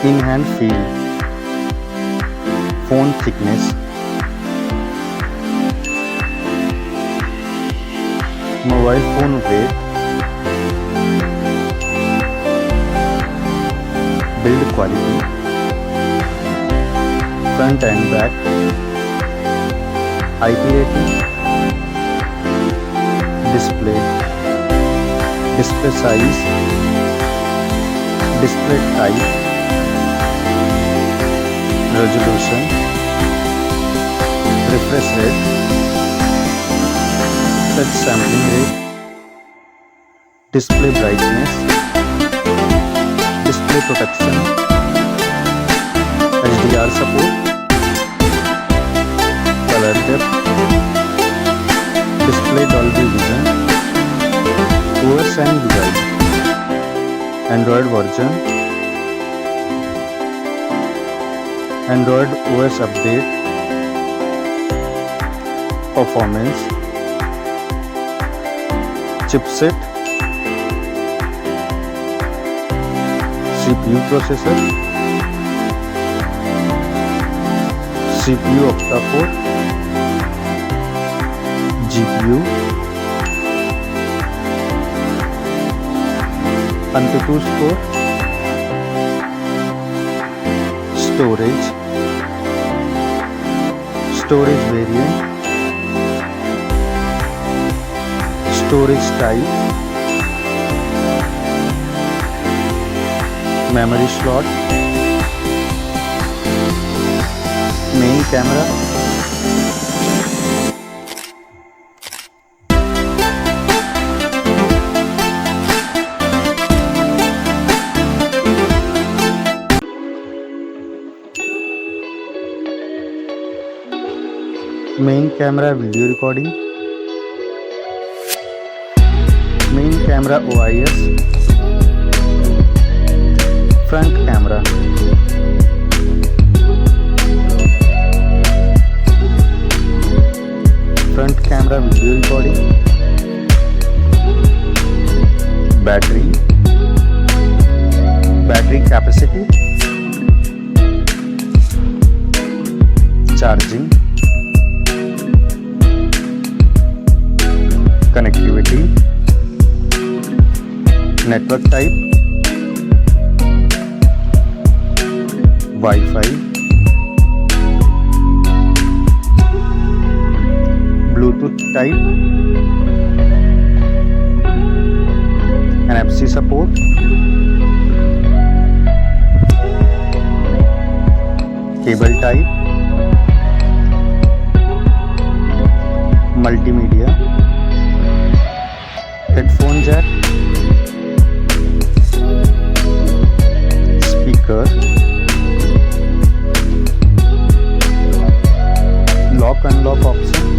in hand feel, phone thickness, mobile phone weight, build quality, front and back, IP rating, display size, display type, resolution, refresh rate, touch sampling rate, display brightness, display protection, HDR support, color depth, display Dolby Vision, OS and UI, Android version, Android OS update, performance, chipset, CPU processor, CPU octa-core, GPU, AnTuTu score, storage variant, storage type, memory slot, main camera, main camera video recording, main camera OIS, front camera, front camera video recording, battery capacity, charging, connectivity, network type, Wi-Fi, Bluetooth type, NFC support, cable type, multimedia, headphone jack, speaker, lock unlock option,